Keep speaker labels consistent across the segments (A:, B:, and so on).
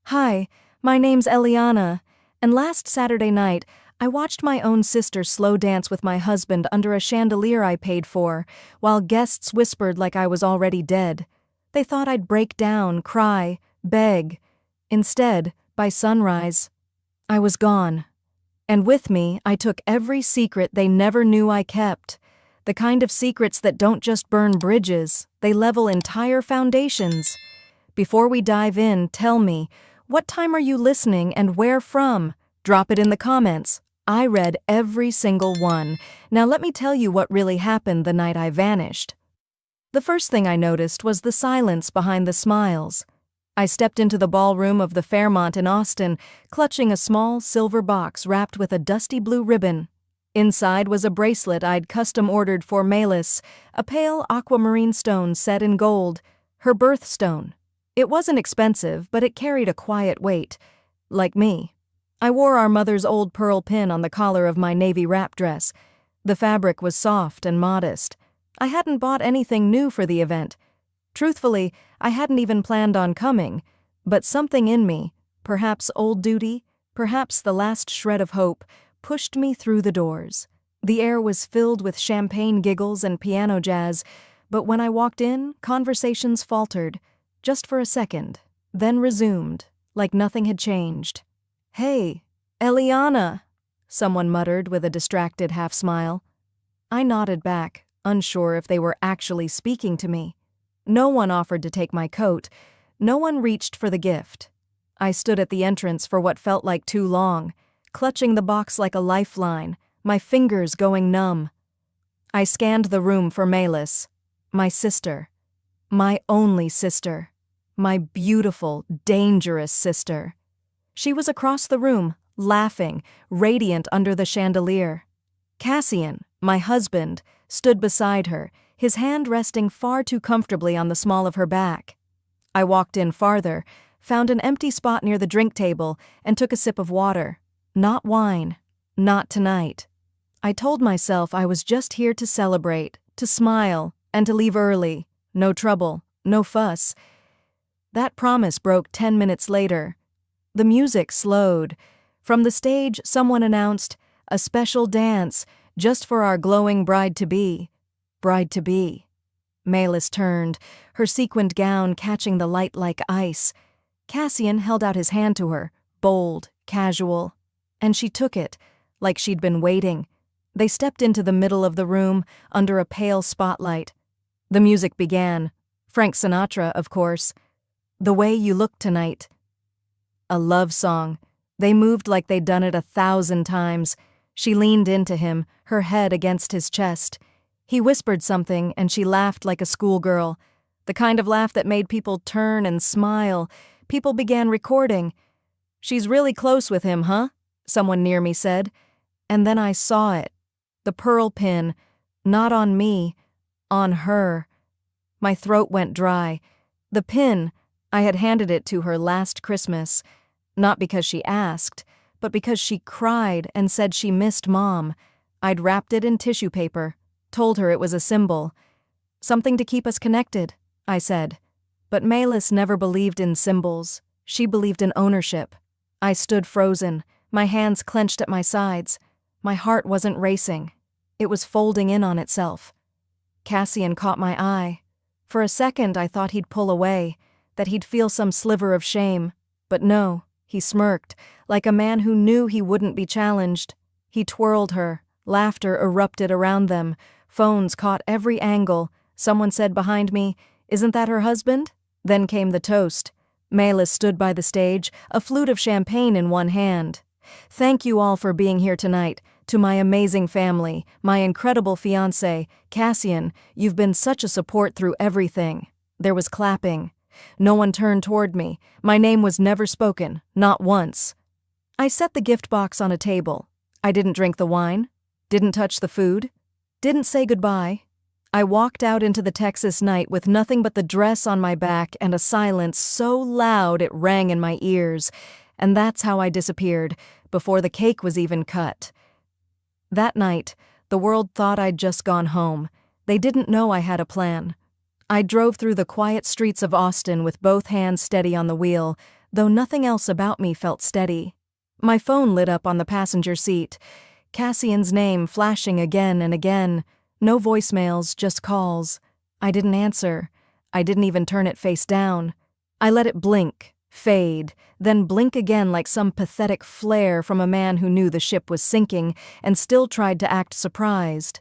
A: Hi, my name's Eliana, and last Saturday night, I watched my own sister slow dance with my husband under a chandelier I paid for, while guests whispered like I was already dead. They thought I'd break down, cry, beg. Instead, by sunrise, I was gone. And with me, I took every secret they never knew I kept. The kind of secrets that don't just burn bridges, they level entire foundations. Before we dive in, tell me, what time are you listening and where from? Drop it in the comments. I read every single one. Now let me tell you what really happened the night I vanished. The first thing I noticed was the silence behind the smiles. I stepped into the ballroom of the Fairmont in Austin, clutching a small silver box wrapped with a dusty blue ribbon. Inside was a bracelet I'd custom-ordered for Melis, a pale aquamarine stone set in gold, her birthstone. It wasn't expensive, but it carried a quiet weight. Like me. I wore our mother's old pearl pin on the collar of my navy wrap dress. The fabric was soft and modest. I hadn't bought anything new for the event. Truthfully, I hadn't even planned on coming, but something in me, perhaps old duty, perhaps the last shred of hope, pushed me through the doors. The air was filled with champagne giggles and piano jazz, but when I walked in, conversations faltered. Just for a second, then resumed, like nothing had changed. "Hey, Eliana," someone muttered with a distracted half-smile. I nodded back, unsure if they were actually speaking to me. No one offered to take my coat. No one reached for the gift. I stood at the entrance for what felt like too long, clutching the box like a lifeline, my fingers going numb. I scanned the room for Melis, my sister, my only sister. My beautiful, dangerous sister. She was across the room, laughing, radiant under the chandelier. Cassian, my husband, stood beside her, his hand resting far too comfortably on the small of her back. I walked in farther, found an empty spot near the drink table, and took a sip of water. Not wine. Not tonight. I told myself I was just here to celebrate, to smile, and to leave early. No trouble, no fuss. That promise broke 10 minutes later. The music slowed. From the stage, someone announced, "A special dance, just for our glowing bride-to-be." Bride-to-be. Melis turned, her sequined gown catching the light like ice. Cassian held out his hand to her, bold, casual. And she took it, like she'd been waiting. They stepped into the middle of the room, under a pale spotlight. The music began. Frank Sinatra, of course. "The Way You Look Tonight." A love song. They moved like they'd done it 1,000 times. She leaned into him, her head against his chest. He whispered something, and she laughed like a schoolgirl. The kind of laugh that made people turn and smile. People began recording. "She's really close with him, huh?" someone near me said. And then I saw it. The pearl pin. Not on me. On her. My throat went dry. The pin. I had handed it to her last Christmas, not because she asked, but because she cried and said she missed Mom. I'd wrapped it in tissue paper, told her it was a symbol. "Something to keep us connected," I said. But Melis never believed in symbols. She believed in ownership. I stood frozen, my hands clenched at my sides. My heart wasn't racing. It was folding in on itself. Cassian caught my eye. For a second I thought he'd pull away, that he'd feel some sliver of shame. But no, he smirked, like a man who knew he wouldn't be challenged. He twirled her. Laughter erupted around them. Phones caught every angle. Someone said behind me, "Isn't that her husband?" Then came the toast. Melis stood by the stage, a flute of champagne in one hand. "Thank you all for being here tonight. To my amazing family, my incredible fiancé, Cassian, you've been such a support through everything." There was clapping. No one turned toward me. My name was never spoken, not once. I set the gift box on a table. I didn't drink the wine, didn't touch the food, didn't say goodbye. I walked out into the Texas night with nothing but the dress on my back and a silence so loud it rang in my ears. And that's how I disappeared, before the cake was even cut. That night, the world thought I'd just gone home. They didn't know I had a plan. I drove through the quiet streets of Austin with both hands steady on the wheel, though nothing else about me felt steady. My phone lit up on the passenger seat, Cassian's name flashing again and again. No voicemails, just calls. I didn't answer. I didn't even turn it face down. I let it blink, fade, then blink again like some pathetic flare from a man who knew the ship was sinking and still tried to act surprised.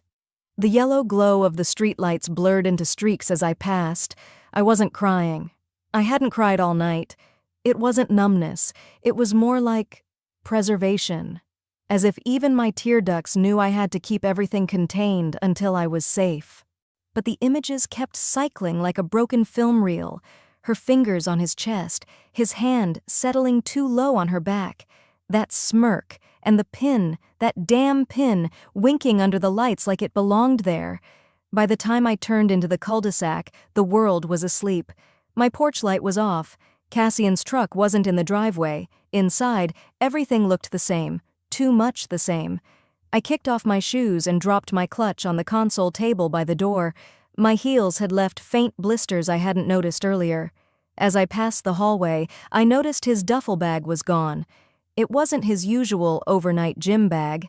A: The yellow glow of the streetlights blurred into streaks as I passed. I wasn't crying. I hadn't cried all night. It wasn't numbness. It was more like preservation, as if even my tear ducts knew I had to keep everything contained until I was safe. But the images kept cycling like a broken film reel, her fingers on his chest, his hand settling too low on her back, that smirk, and the pin, that damn pin, winking under the lights like it belonged there. By the time I turned into the cul-de-sac, the world was asleep. My porch light was off. Cassian's truck wasn't in the driveway. Inside, everything looked the same, too much the same. I kicked off my shoes and dropped my clutch on the console table by the door. My heels had left faint blisters I hadn't noticed earlier. As I passed the hallway, I noticed his duffel bag was gone. It wasn't his usual overnight gym bag.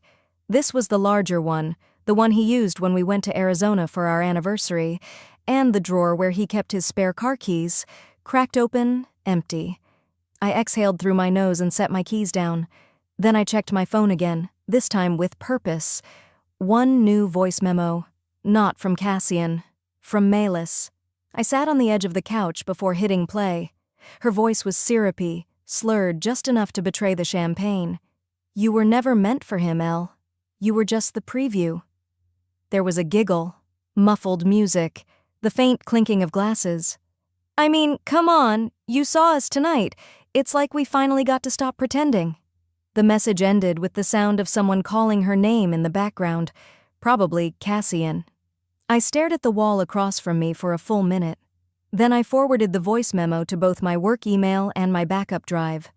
A: This was the larger one, the one he used when we went to Arizona for our anniversary, and the drawer where he kept his spare car keys, cracked open, empty. I exhaled through my nose and set my keys down. Then I checked my phone again, this time with purpose. One new voice memo. Not from Cassian. From Melis. I sat on the edge of the couch before hitting play. Her voice was syrupy, slurred just enough to betray the champagne. You were never meant for him, Elle. You were just the preview. There was a giggle, muffled music, the faint clinking of glasses. I mean, come on, you saw us tonight. It's like we finally got to stop pretending. The message ended with the sound of someone calling her name in the background, probably Cassian. I stared at the wall across from me for a full minute. Then I forwarded the voice memo to both my work email and my backup drive.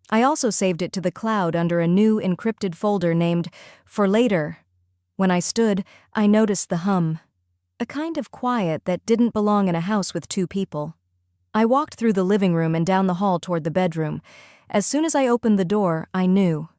A: I also saved it to the cloud under a new encrypted folder named For Later. When I stood, I noticed the hum. A kind of quiet that didn't belong in a house with two people. I walked through the living room and down the hall toward the bedroom. As soon as I opened the door, I knew.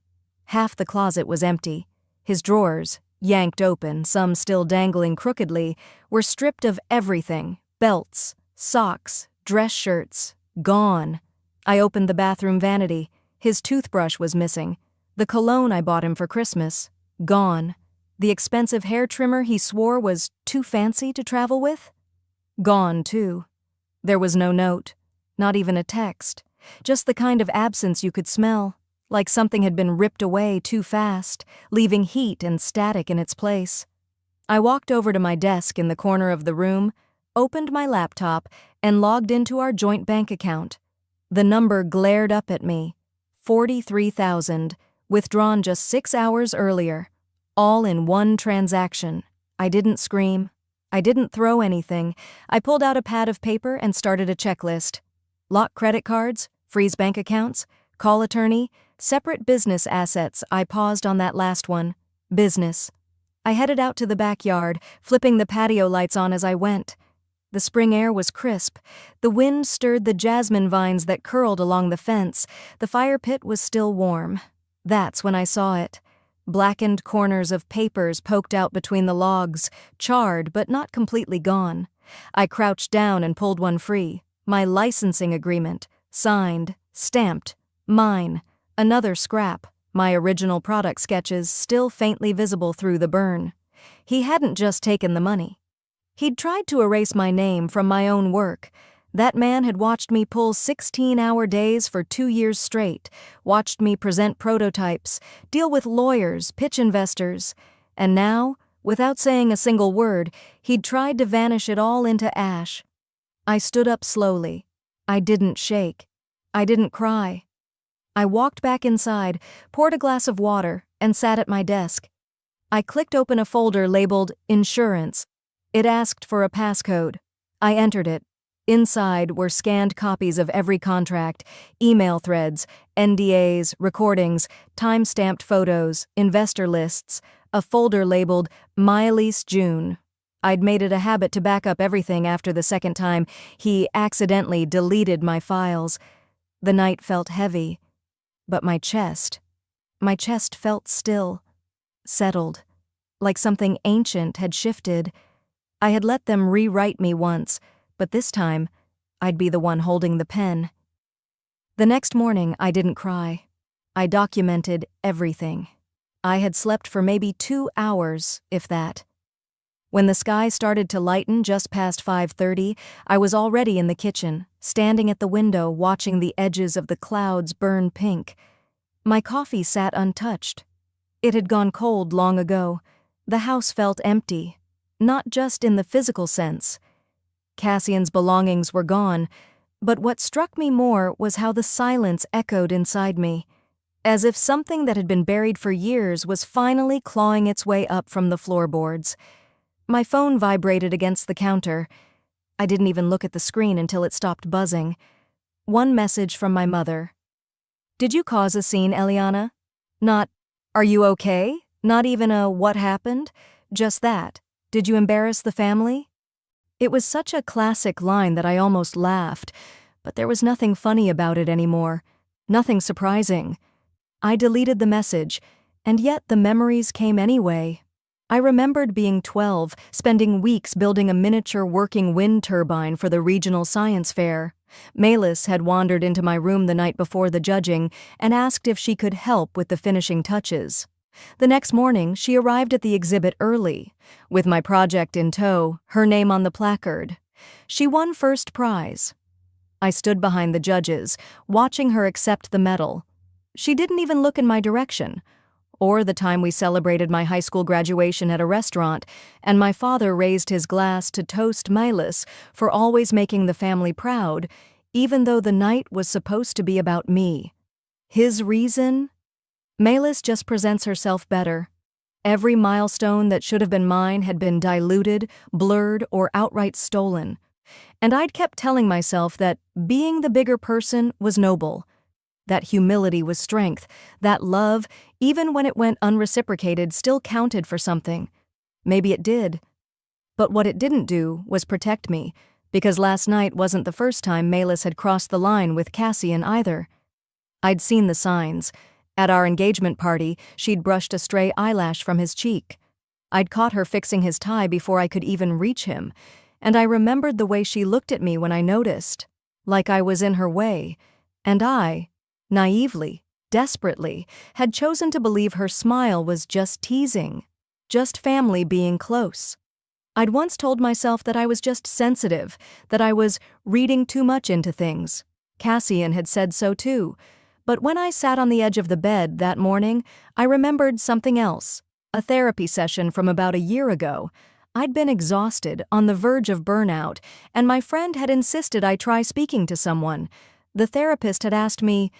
A: Half the closet was empty. His drawers, yanked open, some still dangling crookedly, were stripped of everything: belts, socks, dress shirts, gone. I opened the bathroom vanity. His toothbrush was missing. The cologne I bought him for Christmas, gone. The expensive hair trimmer he swore was too fancy to travel with, gone too. There was no note, not even a text, just the kind of absence you could smell, like something had been ripped away too fast, leaving heat and static in its place. I walked over to my desk in the corner of the room, opened my laptop, and logged into our joint bank account. The number glared up at me. 43,000, withdrawn just 6 hours earlier, all in one transaction. I didn't scream. I didn't throw anything. I pulled out a pad of paper and started a checklist. Lock credit cards, freeze bank accounts, call attorney, separate business assets. I paused on that last one. Business. I headed out to the backyard, flipping the patio lights on as I went. The spring air was crisp. The wind stirred the jasmine vines that curled along the fence. The fire pit was still warm. That's when I saw it. Blackened corners of papers poked out between the logs, charred but not completely gone. I crouched down and pulled one free. My licensing agreement. Signed. Stamped. Mine. Another scrap. My original product sketches still faintly visible through the burn. He hadn't just taken the money. He'd tried to erase my name from my own work. That man had watched me pull 16-hour days for 2 years straight, watched me present prototypes, deal with lawyers, pitch investors, and now, without saying a single word, he'd tried to vanish it all into ash. I stood up slowly. I didn't shake. I didn't cry. I walked back inside, poured a glass of water, and sat at my desk. I clicked open a folder labeled Insurance. It asked for a passcode. I entered it. Inside were scanned copies of every contract, email threads, NDAs, recordings, time-stamped photos, investor lists, a folder labeled Melis June. I'd made it a habit to back up everything after the second time he accidentally deleted my files. The night felt heavy, but my chest felt still, settled, like something ancient had shifted. I had let them rewrite me once, but this time, I'd be the one holding the pen. The next morning, I didn't cry. I documented everything. I had slept for maybe 2 hours, if that. When the sky started to lighten just past 5:30, I was already in the kitchen, standing at the window watching the edges of the clouds burn pink. My coffee sat untouched. It had gone cold long ago. The house felt empty, not just in the physical sense. Cassian's belongings were gone, but what struck me more was how the silence echoed inside me, as if something that had been buried for years was finally clawing its way up from the floorboards. My phone vibrated against the counter. I didn't even look at the screen until it stopped buzzing. One message from my mother. "Did you cause a scene, Eliana?" Not, "Are you okay?" Not even a "what happened?" Just that. "Did you embarrass the family?" It was such a classic line that I almost laughed, but there was nothing funny about it anymore. Nothing surprising. I deleted the message, and yet the memories came anyway. I remembered being 12, spending weeks building a miniature working wind turbine for the regional science fair. Melis had wandered into my room the night before the judging and asked if she could help with the finishing touches. The next morning, she arrived at the exhibit early, with my project in tow, her name on the placard. She won first prize. I stood behind the judges, watching her accept the medal. She didn't even look in my direction. Or the time we celebrated my high school graduation at a restaurant, and my father raised his glass to toast Melis for always making the family proud, even though the night was supposed to be about me. His reason? Melis just presents herself better. Every milestone that should have been mine had been diluted, blurred, or outright stolen. And I'd kept telling myself that being the bigger person was noble, that humility was strength, that love, even when it went unreciprocated, still counted for something. Maybe it did. But what it didn't do was protect me, because last night wasn't the first time Melis had crossed the line with Cassian either. I'd seen the signs. At our engagement party, she'd brushed a stray eyelash from his cheek. I'd caught her fixing his tie before I could even reach him, and I remembered the way she looked at me when I noticed, like I was in her way, and I, naively, desperately, had chosen to believe her smile was just teasing, just family being close. I'd once told myself that I was just sensitive, that I was reading too much into things. Cassian had said so too. But when I sat on the edge of the bed that morning, I remembered something else, a therapy session from about a year ago. I'd been exhausted, on the verge of burnout, and my friend had insisted I try speaking to someone. The therapist had asked me,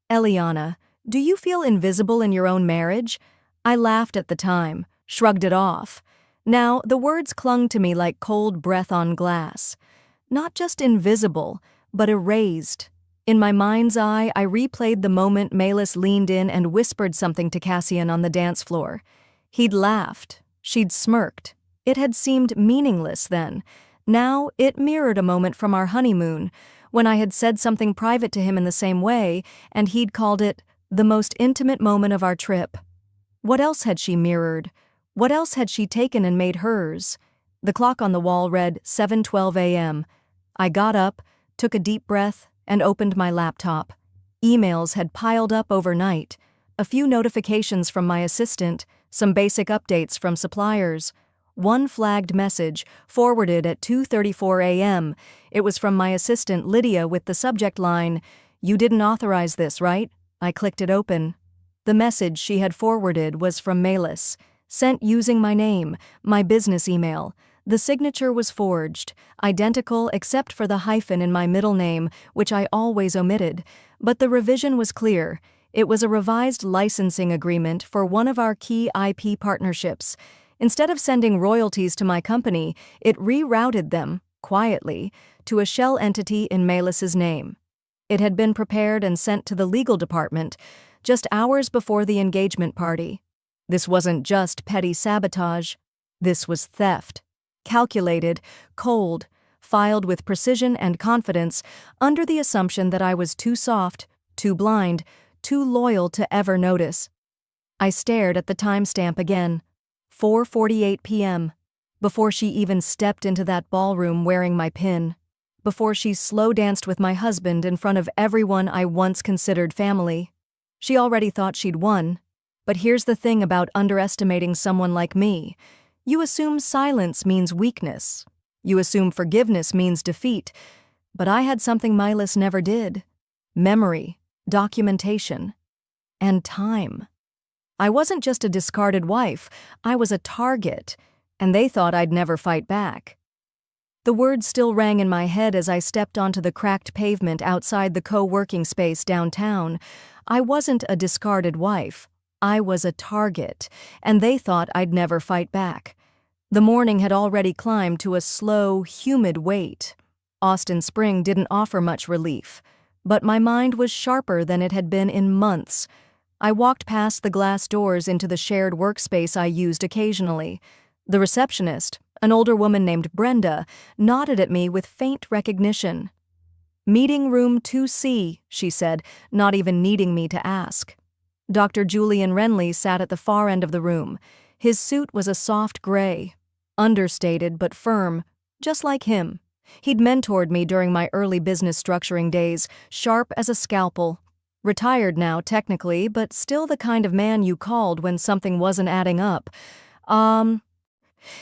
A: "Eliana, do you feel invisible in your own marriage?" I laughed at the time, shrugged it off. Now, the words clung to me like cold breath on glass. Not just invisible, but erased. In my mind's eye, I replayed the moment Melis leaned in and whispered something to Cassian on the dance floor. He'd laughed. She'd smirked. It had seemed meaningless then. Now, it mirrored a moment from our honeymoon, when I had said something private to him in the same way, and he'd called it the most intimate moment of our trip. What else had she mirrored? What else had she taken and made hers? The clock on the wall read 7:12 a.m. I got up, took a deep breath, and opened my laptop. Emails had piled up overnight, a few notifications from my assistant, some basic updates from suppliers. One flagged message, forwarded at 2:34 a.m. It was from my assistant Lydia with the subject line, "You didn't authorize this, right?" I clicked it open. The message she had forwarded was from Melis, sent using my name, my business email. The signature was forged, identical except for the hyphen in my middle name, which I always omitted. But the revision was clear. It was a revised licensing agreement for one of our key IP partnerships. Instead of sending royalties to my company, it rerouted them, quietly, to a shell entity in Melis's name. It had been prepared and sent to the legal department just hours before the engagement party. This wasn't just petty sabotage. This was theft. Calculated, cold, filed with precision and confidence, under the assumption that I was too soft, too blind, too loyal to ever notice. I stared at the timestamp again. 4:48 p.m. Before she even stepped into that ballroom wearing my pin. Before she slow danced with my husband in front of everyone I once considered family. She already thought she'd won. But here's the thing about underestimating someone like me. You assume silence means weakness. You assume forgiveness means defeat. But I had something Milas never did. Memory, documentation, and time. I wasn't just a discarded wife, I was a target, and they thought I'd never fight back. The words still rang in my head as I stepped onto the cracked pavement outside the co-working space downtown. I wasn't a discarded wife. I was a target, and they thought I'd never fight back. The morning had already climbed to a slow, humid wait. Austin Spring didn't offer much relief, but my mind was sharper than it had been in months. I walked past the glass doors into the shared workspace I used occasionally. The receptionist, an older woman named Brenda, nodded at me with faint recognition. "Meeting room 2C, she said, not even needing me to ask. Dr. Julian Renly sat at the far end of the room. His suit was a soft gray, understated but firm, just like him. He'd mentored me during my early business structuring days, sharp as a scalpel. Retired now, technically, but still the kind of man you called when something wasn't adding up.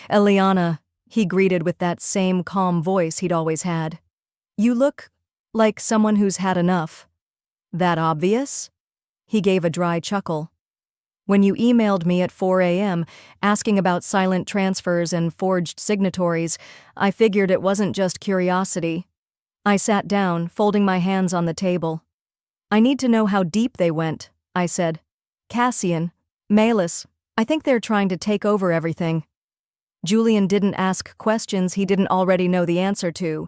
A: "Eliana," he greeted with that same calm voice he'd always had. "You look like someone who's had enough." "That obvious?" He gave a dry chuckle. "When you emailed me at 4 a.m. asking about silent transfers and forged signatories, I figured it wasn't just curiosity." I sat down, folding my hands on the table. "I need to know how deep they went," I said. "Cassian, Malus, I think they're trying to take over everything." Julian didn't ask questions he didn't already know the answer to.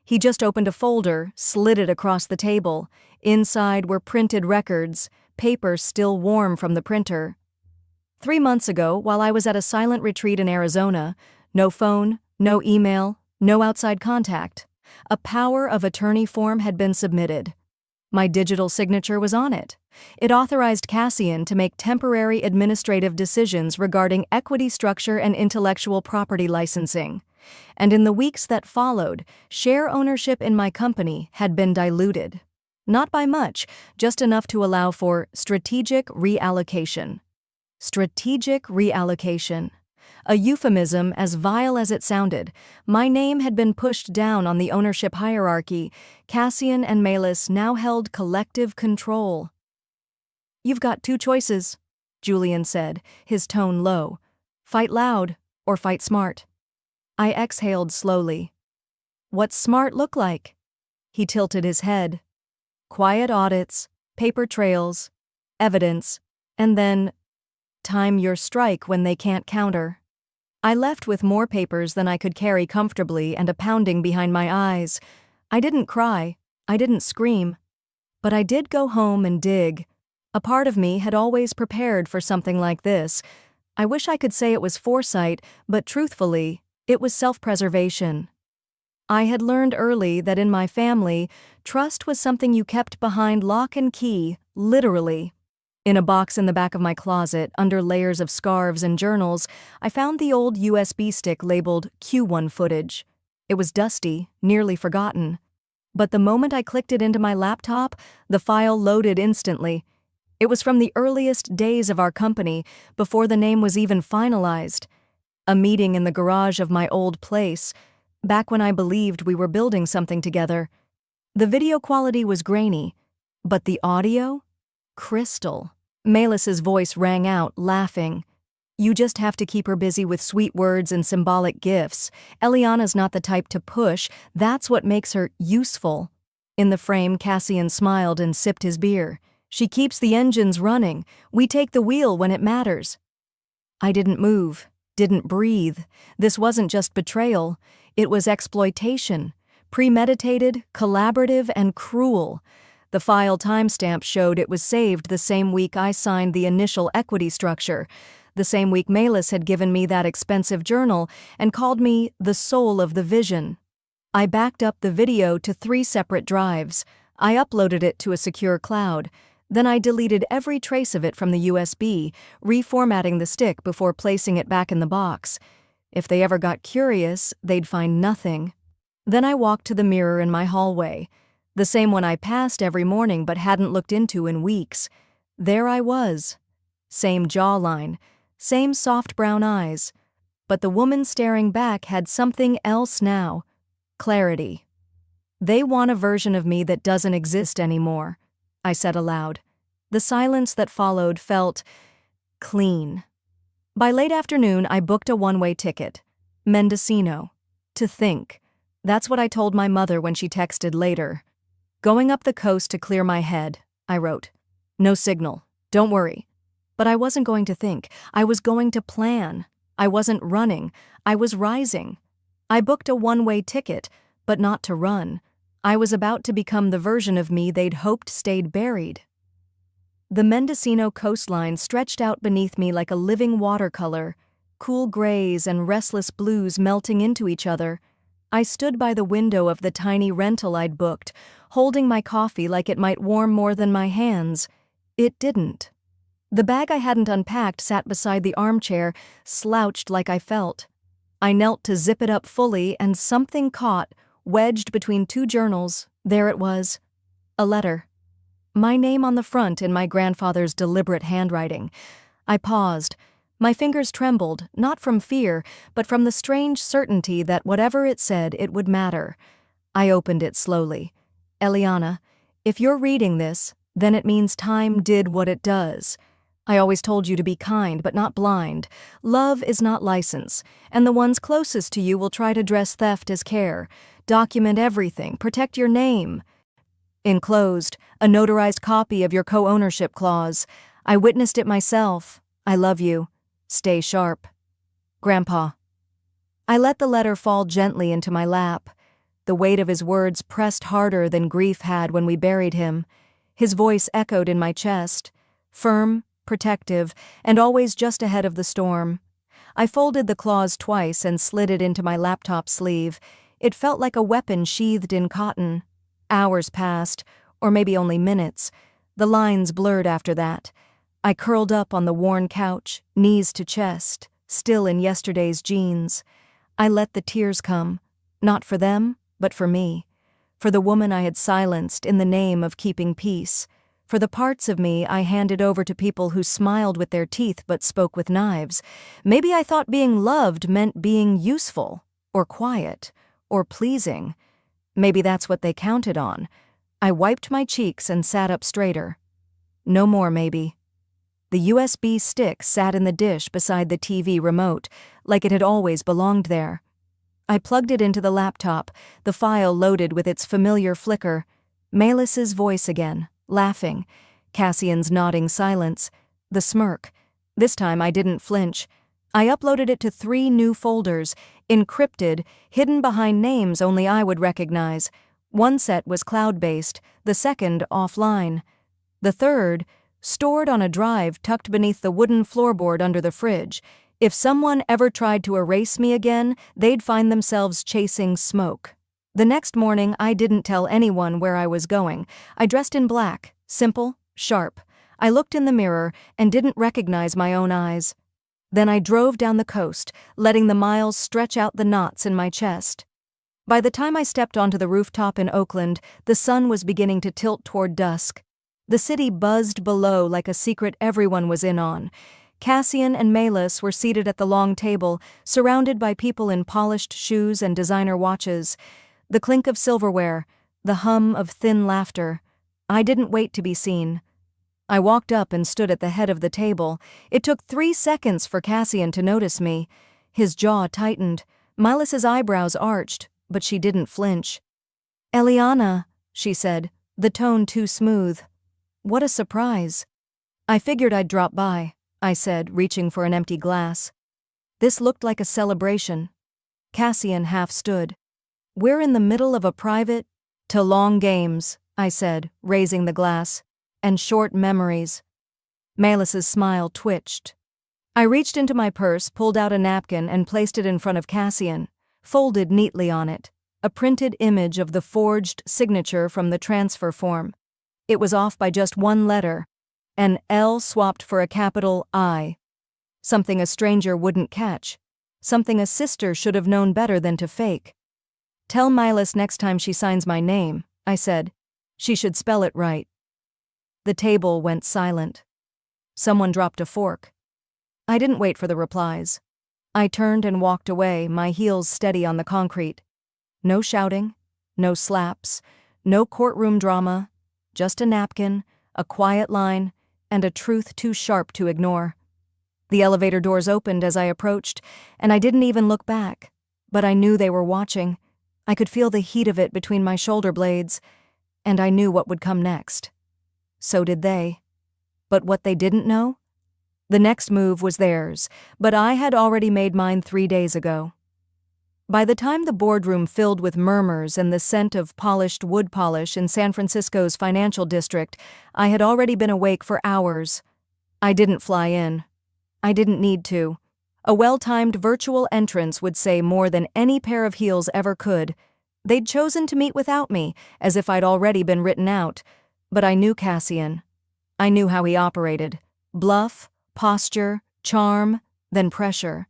A: He just opened a folder, slid it across the table. Inside were printed records, paper still warm from the printer. 3 months ago, while I was at a silent retreat in Arizona, no phone, no email, no outside contact, a power of attorney form had been submitted. My digital signature was on it. It authorized Cassian to make temporary administrative decisions regarding equity structure and intellectual property licensing. And in the weeks that followed, share ownership in my company had been diluted. Not by much, just enough to allow for strategic reallocation. Strategic reallocation. A euphemism as vile as it sounded. My name had been pushed down on the ownership hierarchy. Cassian and Malus now held collective control. "You've got 2 choices," Julian said, his tone low. "Fight loud or fight smart." I exhaled slowly. "What's smart look like?" He tilted his head. "Quiet audits, paper trails, evidence, and then time your strike when they can't counter." I left with more papers than I could carry comfortably and a pounding behind my eyes. I didn't cry, I didn't scream. But I did go home and dig. A part of me had always prepared for something like this. I wish I could say it was foresight, but truthfully, it was self-preservation. I had learned early that in my family, trust was something you kept behind lock and key, literally. In a box in the back of my closet, under layers of scarves and journals, I found the old USB stick labeled Q1 footage. It was dusty, nearly forgotten. But the moment I clicked it into my laptop, the file loaded instantly. It was from the earliest days of our company, before the name was even finalized. A meeting in the garage of my old place, back when I believed we were building something together. The video quality was grainy, but the audio? Crystal. Malus's voice rang out, laughing. "You just have to keep her busy with sweet words and symbolic gifts. Eliana's not the type to push, that's what makes her useful." In the frame, Cassian smiled and sipped his beer. "She keeps the engines running. We take the wheel when it matters." I didn't move, didn't breathe. This wasn't just betrayal, it was exploitation. Premeditated, collaborative, and cruel. The file timestamp showed it was saved the same week I signed the initial equity structure, the same week Malus had given me that expensive journal and called me the soul of the vision. I backed up the video to 3 separate drives. I uploaded it to a secure cloud. Then I deleted every trace of it from the USB, reformatting the stick before placing it back in the box. If they ever got curious, they'd find nothing. Then I walked to the mirror in my hallway, the same one I passed every morning but hadn't looked into in weeks. There I was. Same jawline, same soft brown eyes. But the woman staring back had something else now. Clarity. "They want a version of me that doesn't exist anymore," I said aloud. The silence that followed felt clean. By late afternoon, I booked a one-way ticket. Mendocino. To think. That's what I told my mother when she texted later. "Going up the coast to clear my head," I wrote. "No signal. Don't worry." But I wasn't going to think. I was going to plan. I wasn't running. I was rising. I booked a one-way ticket, but not to run. I was about to become the version of me they'd hoped stayed buried. The Mendocino coastline stretched out beneath me like a living watercolor, cool grays and restless blues melting into each other. I stood by the window of the tiny rental I'd booked, holding my coffee like it might warm more than my hands. It didn't. The bag I hadn't unpacked sat beside the armchair, slouched like I felt. I knelt to zip it up fully, and something caught, wedged between 2 journals. There it was. A letter. My name on the front in my grandfather's deliberate handwriting. I paused. My fingers trembled, not from fear, but from the strange certainty that whatever it said, it would matter. I opened it slowly. "Eliana, if you're reading this, then it means time did what it does. I always told you to be kind, but not blind. Love is not license, and the ones closest to you will try to dress theft as care. Document everything, protect your name." Enclosed, a notarized copy of your co-ownership clause. I witnessed it myself. I love you. Stay sharp. Grandpa. I let the letter fall gently into my lap. The weight of his words pressed harder than grief had when we buried him. His voice echoed in my chest, firm, protective, and always just ahead of the storm. I folded the clause twice and slid it into my laptop sleeve. It felt like a weapon sheathed in cotton. Hours passed, or maybe only minutes. The lines blurred after that. I curled up on the worn couch, knees to chest, still in yesterday's jeans. I let the tears come, not for them, but for me. For the woman I had silenced in the name of keeping peace. For the parts of me I handed over to people who smiled with their teeth but spoke with knives. Maybe I thought being loved meant being useful, or quiet, or pleasing. Maybe that's what they counted on. I wiped my cheeks and sat up straighter. No more, maybe. The USB stick sat in the dish beside the TV remote, like it had always belonged there. I plugged it into the laptop, the file loaded with its familiar flicker. Melis's voice again, laughing. Cassian's nodding silence. The smirk. This time I didn't flinch. I uploaded it to 3 new folders, encrypted, hidden behind names only I would recognize. One set was cloud-based, the second offline. The third, stored on a drive tucked beneath the wooden floorboard under the fridge. If someone ever tried to erase me again, they'd find themselves chasing smoke. The next morning, I didn't tell anyone where I was going. I dressed in black, simple, sharp. I looked in the mirror and didn't recognize my own eyes. Then I drove down the coast, letting the miles stretch out the knots in my chest. By the time I stepped onto the rooftop in Oakland, the sun was beginning to tilt toward dusk. The city buzzed below like a secret everyone was in on. Cassian and Melis were seated at the long table, surrounded by people in polished shoes and designer watches. The clink of silverware, the hum of thin laughter. I didn't wait to be seen. I walked up and stood at the head of the table. It took 3 seconds for Cassian to notice me. His jaw tightened. Melis's eyebrows arched, but she didn't flinch. "Eliana," she said, the tone too smooth. "What a surprise." "I figured I'd drop by," I said, reaching for an empty glass. This looked like a celebration. Cassian half stood. "We're in the middle of a private—" "To long games," I said, raising the glass. "And short memories." Melis's smile twitched. I reached into my purse, pulled out a napkin, and placed it in front of Cassian, folded neatly on it. a printed image of the forged signature from the transfer form. It was off by just one letter, an L swapped for a capital I. Something a stranger wouldn't catch. Something a sister should have known better than to fake. "Tell Milas next time she signs my name," I said. "She should spell it right." The table went silent. Someone dropped a fork. I didn't wait for the replies. I turned and walked away, my heels steady on the concrete. No shouting, no slaps, no courtroom drama, just a napkin, a quiet line, and a truth too sharp to ignore. The elevator doors opened as I approached, and I didn't even look back. But I knew they were watching. I could feel the heat of it between my shoulder blades, and I knew what would come next. So did they. But what they didn't know? The next move was theirs, but I had already made mine 3 days ago. By the time the boardroom filled with murmurs and the scent of polished wood polish in San Francisco's financial district, I had already been awake for hours. I didn't fly in. I didn't need to. A well-timed virtual entrance would say more than any pair of heels ever could. They'd chosen to meet without me, as if I'd already been written out. But I knew Cassian. I knew how he operated. Bluff, posture, charm, then pressure.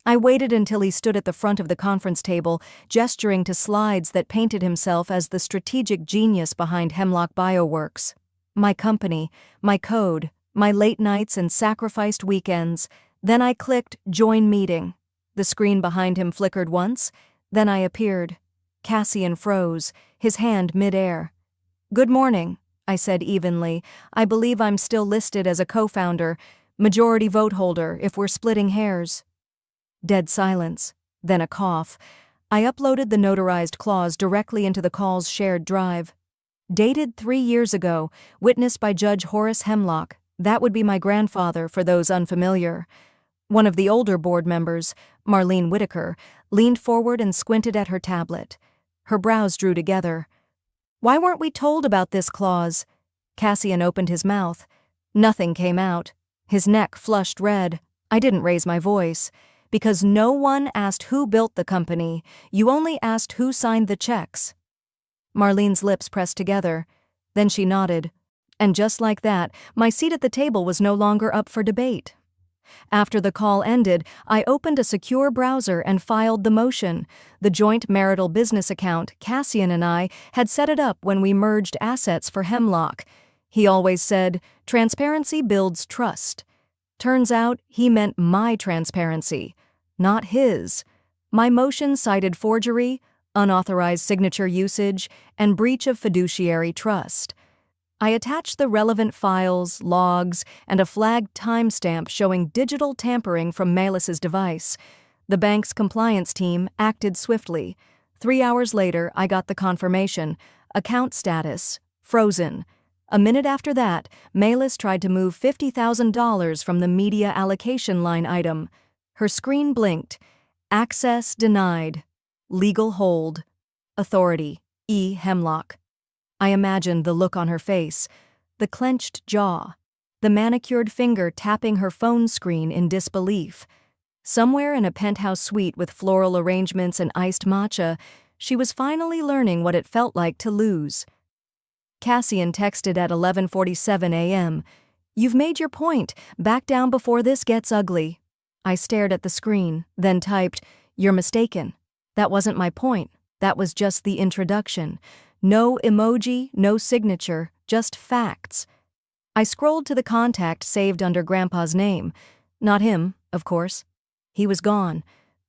A: I waited until he stood at the front of the conference table, gesturing to slides that painted himself as the strategic genius behind Hemlock Bioworks. My company, my code, my late nights and sacrificed weekends. Then I clicked Join Meeting. The screen behind him flickered once, then I appeared. Cassian froze, his hand mid-air. "Good morning," I said evenly. "I believe I'm still listed as a co-founder, majority vote holder if we're splitting hairs." Dead silence, then a cough. I uploaded the notarized clause directly into the call's shared drive. Dated 3 years ago, witnessed by Judge Horace Hemlock. That would be my grandfather for those unfamiliar. One of the older board members, Marlene Whitaker, leaned forward and squinted at her tablet. Her brows drew together. "Why weren't we told about this clause?" Cassian opened his mouth. Nothing came out. His neck flushed red. I didn't raise my voice. "Because no one asked who built the company. You only asked who signed the checks." Marlene's lips pressed together. Then she nodded. And just like that, my seat at the table was no longer up for debate. After the call ended, I opened a secure browser and filed the motion. The joint marital business account, Cassian and I, had set it up when we merged assets for Hemlock. He always said, "Transparency builds trust." Turns out he meant my transparency, not his. My motion cited forgery, unauthorized signature usage, and breach of fiduciary trust. I attached the relevant files, logs, and a flagged timestamp showing digital tampering from Melis's device. The bank's compliance team acted swiftly. 3 hours later, I got the confirmation. Account status, frozen. A minute after that, Melis tried to move $50,000 from the media allocation line item. Her screen blinked. Access denied. Legal hold. Authority, E. Hemlock. I imagined the look on her face, the clenched jaw, the manicured finger tapping her phone screen in disbelief. Somewhere in a penthouse suite with floral arrangements and iced matcha, she was finally learning what it felt like to lose. Cassian texted at 11:47 a.m. "You've made your point. Back down before this gets ugly." I stared at the screen, then typed, "You're mistaken. That wasn't my point. That was just the introduction. No emoji, no signature, just facts." I scrolled to the contact saved under Grandpa's name. Not him, of course. He was gone.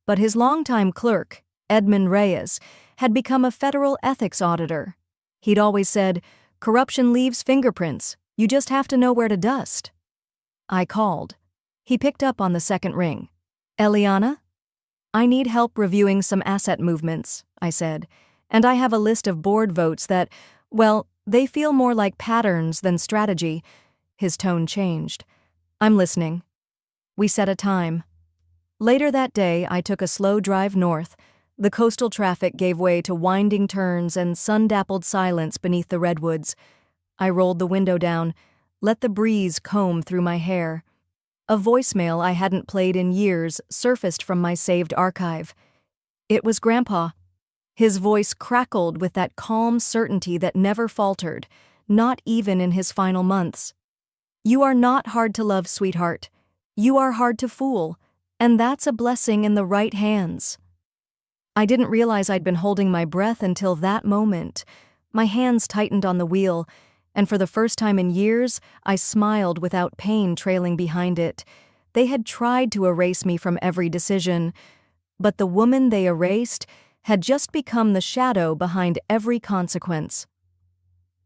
A: But his longtime clerk, Edmund Reyes, had become a federal ethics auditor. He'd always said, "Corruption leaves fingerprints. You just have to know where to dust." I called. He picked up on the second ring. "Eliana?" "I need help reviewing some asset movements," I said. "And I have a list of board votes that, well, they feel more like patterns than strategy." His tone changed. "I'm listening." We set a time. Later that day, I took a slow drive north. The coastal traffic gave way to winding turns and sun-dappled silence beneath the redwoods. I rolled the window down, let the breeze comb through my hair. A voicemail I hadn't played in years surfaced from my saved archive. It was Grandpa. His voice crackled with that calm certainty that never faltered, not even in his final months. "You are not hard to love, sweetheart. You are hard to fool, and that's a blessing in the right hands." I didn't realize I'd been holding my breath until that moment. My hands tightened on the wheel, and for the first time in years, I smiled without pain trailing behind it. They had tried to erase me from every decision, but the woman they erased had just become the shadow behind every consequence.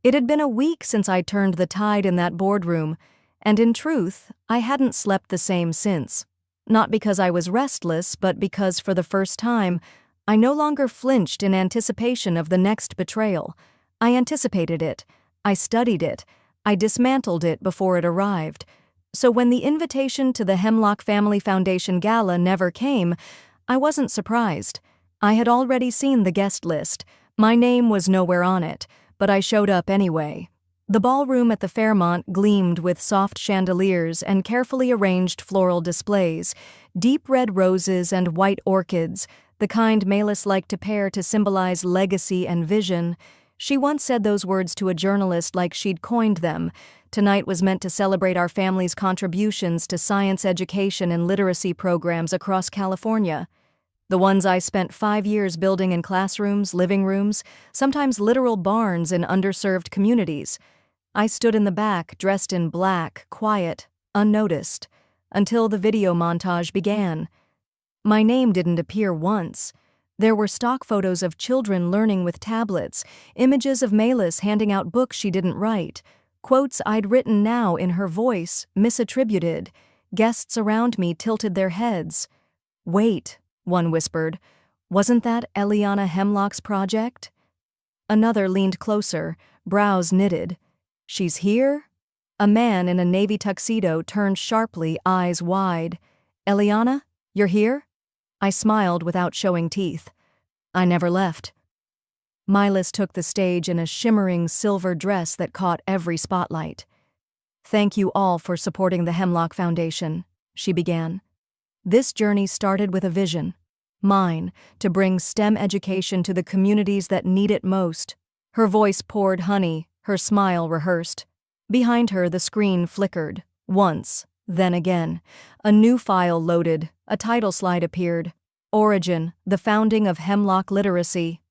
A: It had been a week since I turned the tide in that boardroom, and in truth, I hadn't slept the same since. Not because I was restless, but because for the first time, I no longer flinched in anticipation of the next betrayal. I anticipated it. I studied it. I dismantled it before it arrived. So when the invitation to the Hemlock Family Foundation Gala never came, I wasn't surprised. I had already seen the guest list. My name was nowhere on it, but I showed up anyway. The ballroom at the Fairmont gleamed with soft chandeliers and carefully arranged floral displays, deep red roses and white orchids, the kind Malis liked to pair to symbolize legacy and vision. She once said those words to a journalist like she'd coined them. Tonight was meant to celebrate our family's contributions to science education and literacy programs across California. The ones I spent 5 years building in classrooms, living rooms, sometimes literal barns in underserved communities. I stood in the back, dressed in black, quiet, unnoticed, until the video montage began. My name didn't appear once. There were stock photos of children learning with tablets, images of Malis handing out books she didn't write, quotes I'd written now in her voice, misattributed. Guests around me tilted their heads. "Wait," one whispered. "Wasn't that Eliana Hemlock's project?" Another leaned closer, brows knitted. "She's here?" A man in a navy tuxedo turned sharply, eyes wide. "Eliana, you're here?" I smiled without showing teeth. "I never left." Milas took the stage in a shimmering silver dress that caught every spotlight. "Thank you all for supporting the Hemlock Foundation," she began. "This journey started with a vision. Mine, to bring STEM education to the communities that need it most." Her voice poured honey, her smile rehearsed. Behind her, the screen flickered. Once, then again. A new file loaded, a title slide appeared. Origin, the founding of Hemlock Literacy.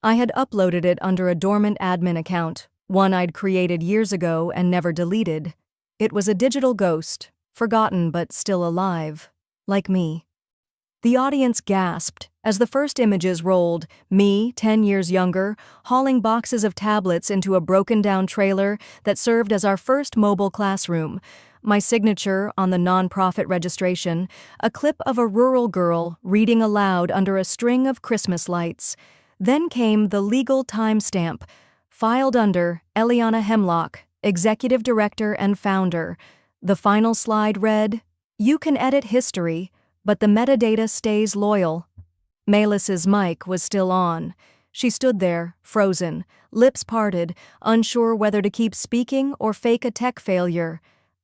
A: I had uploaded it under a dormant admin account, one I'd created years ago and never deleted. It was a digital ghost, forgotten but still alive, like me. The audience gasped as the first images rolled, me, 10 years younger, hauling boxes of tablets into a broken-down trailer that served as our first mobile classroom, my signature on the nonprofit registration, a clip of a rural girl reading aloud under a string of Christmas lights. Then came the legal timestamp, filed under Eliana Hemlock, Executive Director and Founder. The final slide read, "You can edit history, but the metadata stays loyal." Malis's mic was still on. She stood there, frozen, lips parted, unsure whether to keep speaking or fake a tech failure.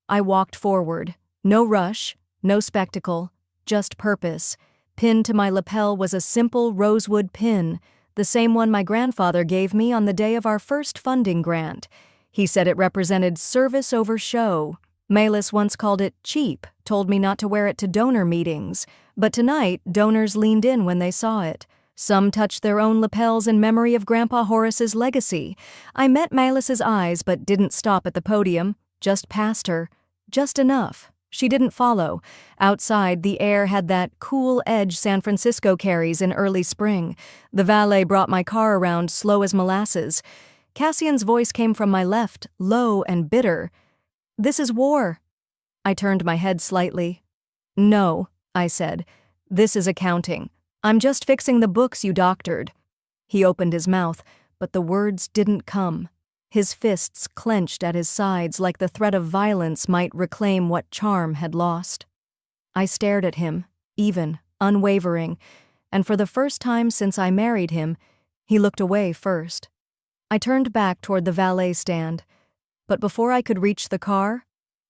A: I walked forward. No rush, no spectacle, just purpose. Pinned to my lapel was a simple rosewood pin, the same one my grandfather gave me on the day of our first funding grant. He said it represented service over show. Malis once called it cheap, told me not to wear it to donor meetings. But tonight, donors leaned in when they saw it. Some touched their own lapels in memory of Grandpa Horace's legacy. I met Malis's eyes but didn't stop at the podium, just past her. Just enough. She didn't follow. Outside, the air had that cool edge San Francisco carries in early spring. The valet brought my car around slow as molasses. Cassian's voice came from my left, low and bitter. "This is war." I turned my head slightly. "No," I said. "This is accounting. I'm just fixing the books you doctored." He opened his mouth, but the words didn't come. His fists clenched at his sides like the threat of violence might reclaim what charm had lost. I stared at him, even, unwavering, and for the first time since I married him, he looked away first. I turned back toward the valet stand, but before I could reach the car,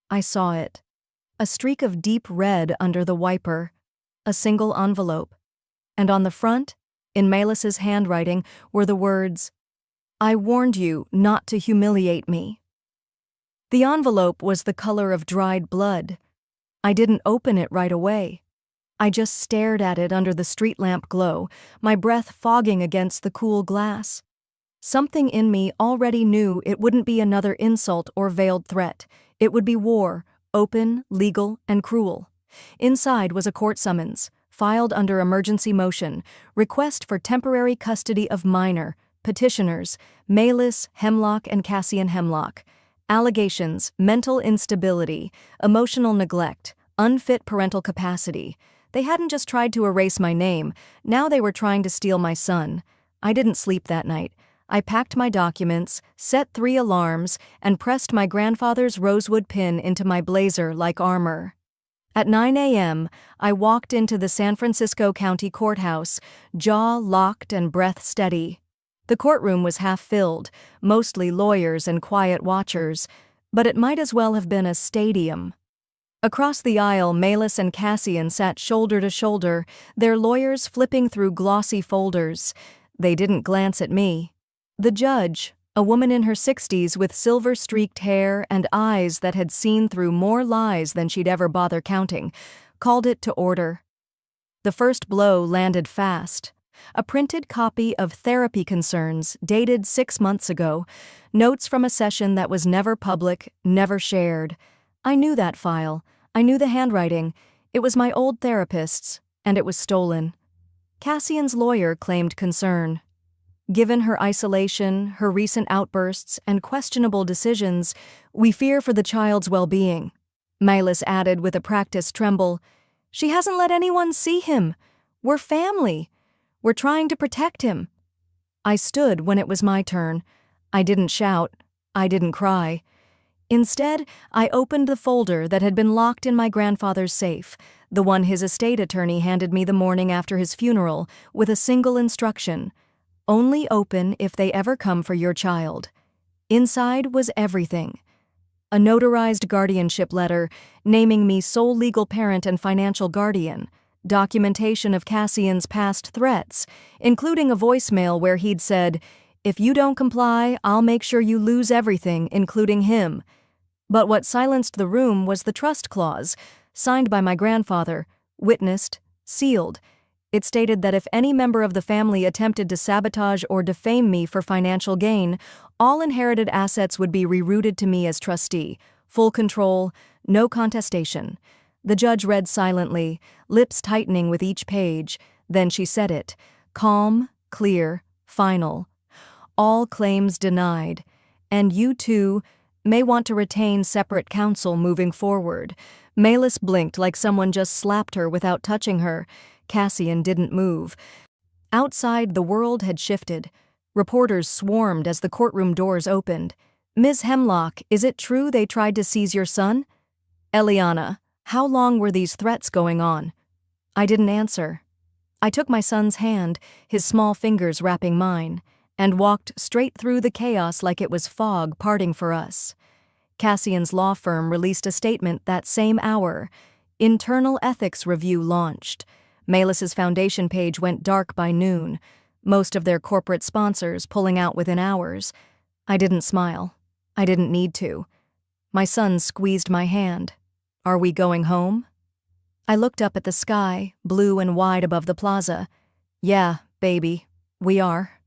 A: I saw it. A streak of deep red under the wiper, a single envelope, and on the front, In Melis's handwriting were the words, "I warned you not to humiliate me." The envelope was the color of dried blood. I didn't open it right away. I just stared at it under the street lamp glow, my breath fogging against the cool glass. Something in me already knew it wouldn't be another insult or veiled threat. It would be war, open, legal, and cruel. Inside was a court summons, filed under emergency motion, request for temporary custody of minor, petitioners, Melis, Hemlock, and Cassian Hemlock. Allegations: mental instability, emotional neglect, unfit parental capacity. They hadn't just tried to erase my name, now they were trying to steal my son. I didn't sleep that night. I packed my documents, set 3 alarms, and pressed my grandfather's rosewood pin into my blazer like armor. At 9 a.m., I walked into the San Francisco County Courthouse, jaw locked and breath steady. The courtroom was half filled, mostly lawyers and quiet watchers, but it might as well have been a stadium. Across the aisle, Melis and Cassian sat shoulder to shoulder, their lawyers flipping through glossy folders. They didn't glance at me. The judge, a woman in her 60s with silver-streaked hair and eyes that had seen through more lies than she'd ever bother counting, called it to order. The first blow landed fast. A printed copy of Therapy Concerns dated 6 months ago, notes from a session that was never public, never shared. I knew that file. I knew the handwriting. It was my old therapist's, and it was stolen. Cassian's lawyer claimed concern. Given her isolation, her recent outbursts, and questionable decisions, we fear for the child's well-being. Melis added with a practiced tremble, "She hasn't let anyone see him. We're family. We're trying to protect him." I stood when it was my turn. I didn't shout. I didn't cry. Instead, I opened the folder that had been locked in my grandfather's safe, the one his estate attorney handed me the morning after his funeral, with a single instruction: only open if they ever come for your child. Inside was everything. A notarized guardianship letter naming me sole legal parent and financial guardian, documentation of Cassian's past threats, including a voicemail where he'd said, "If you don't comply, I'll make sure you lose everything, including him." But what silenced the room was the trust clause, signed by my grandfather, witnessed, sealed. It stated that if any member of the family attempted to sabotage or defame me for financial gain, all inherited assets would be rerouted to me as trustee, full control, no contestation. The judge read silently, lips tightening with each page. Then she said it, calm, clear, final. All claims denied, and you too may want to retain separate counsel moving forward. Melis blinked like someone just slapped her without touching her. Cassian didn't move. Outside, the world had shifted. Reporters swarmed as the courtroom doors opened. "Ms. Hemlock, is it true they tried to seize your son?" "Eliana, how long were these threats going on?" I didn't answer. I took my son's hand, his small fingers wrapping mine, and walked straight through the chaos like it was fog parting for us. Cassian's law firm released a statement that same hour. Internal ethics review launched. Melis's foundation page went dark by noon, most of their corporate sponsors pulling out within hours. I didn't smile. I didn't need to. My son squeezed my hand. "Are we going home?" I looked up at the sky, blue and wide above the plaza. "Yeah, baby, we are."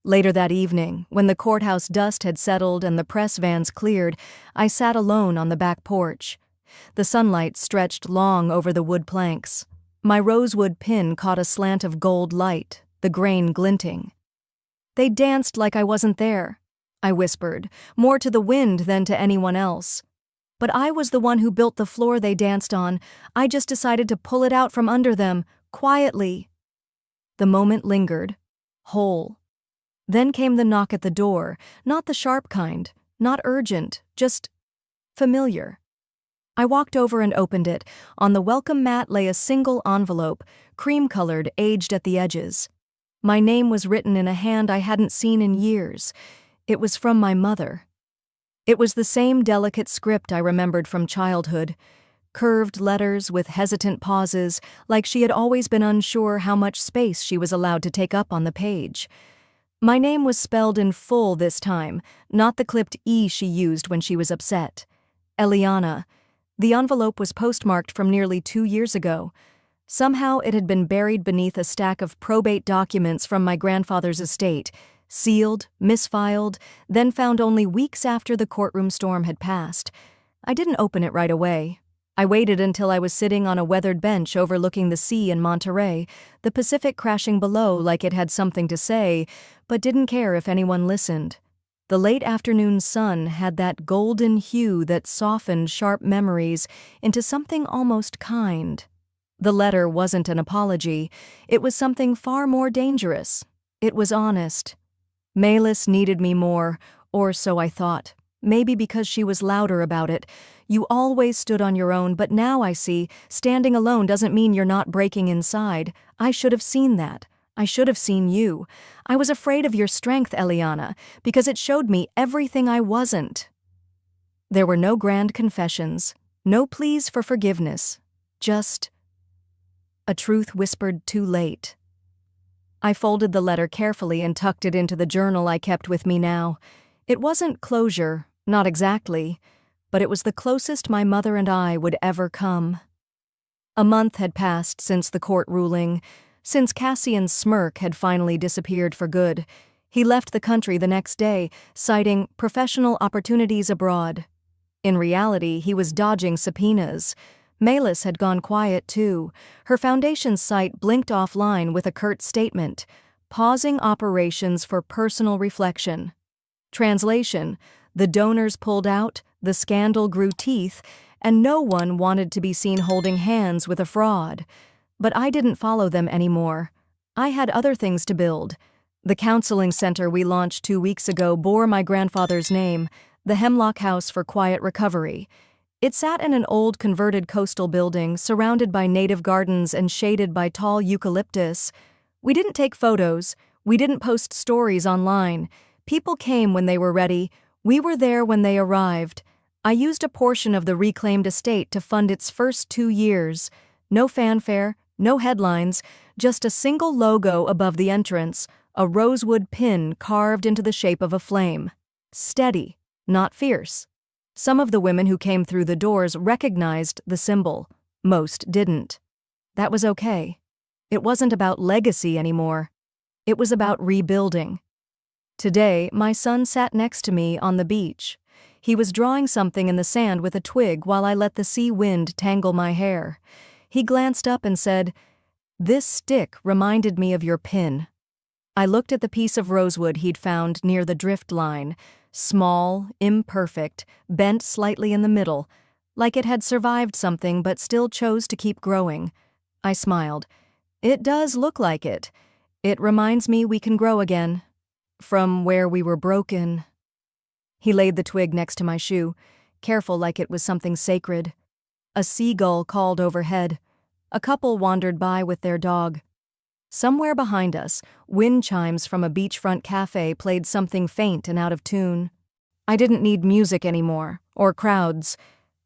A: Later that evening, when the courthouse dust had settled and the press vans cleared, I sat alone on the back porch. The sunlight stretched long over the wood planks. My rosewood pin caught a slant of gold light, the grain glinting. "They danced like I wasn't there," I whispered, more to the wind than to anyone else. "But I was the one who built the floor they danced on. I just decided to pull it out from under them, quietly." The moment lingered, whole. Then came the knock at the door, not the sharp kind, not urgent, just familiar. I walked over and opened it. On the welcome mat lay a single envelope, cream-colored, aged at the edges. My name was written in a hand I hadn't seen in years. It was from my mother. It was the same delicate script I remembered from childhood. curved letters with hesitant pauses, like she had always been unsure how much space she was allowed to take up on the page. My name was spelled in full this time, not the clipped E she used when she was upset. Eliana. The envelope was postmarked from nearly 2 years ago. Somehow it had been buried beneath a stack of probate documents from my grandfather's estate, sealed, misfiled, then found only weeks after the courtroom storm had passed. I didn't open it right away. I waited until I was sitting on a weathered bench overlooking the sea in Monterey, the Pacific crashing below like it had something to say, but didn't care if anyone listened. The late afternoon sun had that golden hue that softened sharp memories into something almost kind. The letter wasn't an apology. It was something far more dangerous. It was honest. Melis needed me more, or so I thought. Maybe because she was louder about it. You always stood on your own, but now I see, standing alone doesn't mean you're not breaking inside. I should have seen that. I should have seen you. I was afraid of your strength, Eliana, because it showed me everything I wasn't. There were no grand confessions, no pleas for forgiveness, just a truth whispered too late. I folded the letter carefully and tucked it into the journal I kept with me now. It wasn't closure, not exactly, but it was the closest my mother and I would ever come. A month had passed since the court ruling, since Cassian's smirk had finally disappeared for good. He left the country the next day, citing professional opportunities abroad. In reality, he was dodging subpoenas. Melis had gone quiet too. Her foundation's site blinked offline with a curt statement, pausing operations for personal reflection. Translation: the donors pulled out, the scandal grew teeth, and no one wanted to be seen holding hands with a fraud. But I didn't follow them anymore. I had other things to build. The counseling center we launched 2 weeks ago bore my grandfather's name, the Hemlock House for Quiet Recovery. It sat in an old converted coastal building surrounded by native gardens and shaded by tall eucalyptus. We didn't take photos. We didn't post stories online. People came when they were ready. We were there when they arrived. I used a portion of the reclaimed estate to fund its first 2 years. No fanfare, no headlines, just a single logo above the entrance, a rosewood pin carved into the shape of a flame. Steady, not fierce. Some of the women who came through the doors recognized the symbol. Most didn't. That was okay. It wasn't about legacy anymore. It was about rebuilding. Today, my son sat next to me on the beach. He was drawing something in the sand with a twig while I let the sea wind tangle my hair. He glanced up and said, "This stick reminded me of your pin." I looked at the piece of rosewood he'd found near the drift line, small, imperfect, bent slightly in the middle, like it had survived something but still chose to keep growing. I smiled. "It does look like it. It reminds me we can grow again. From where we were broken." He laid the twig next to my shoe, careful like it was something sacred. A seagull called overhead. A couple wandered by with their dog. Somewhere behind us, wind chimes from a beachfront cafe played something faint and out of tune. I didn't need music anymore, or crowds.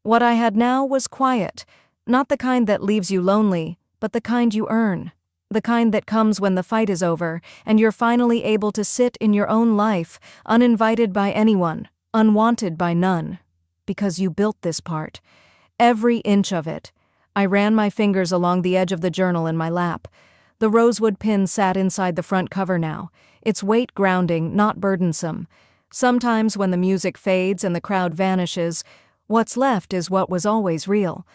A: What I had now was quiet, not the kind that leaves you lonely, but the kind you earn. The kind that comes when the fight is over, and you're finally able to sit in your own life, uninvited by anyone, unwanted by none. Because you built this part. Every inch of it. I ran my fingers along the edge of the journal in my lap. The rosewood pin sat inside the front cover now, its weight grounding, not burdensome. Sometimes when the music fades and the crowd vanishes, what's left is what was always real.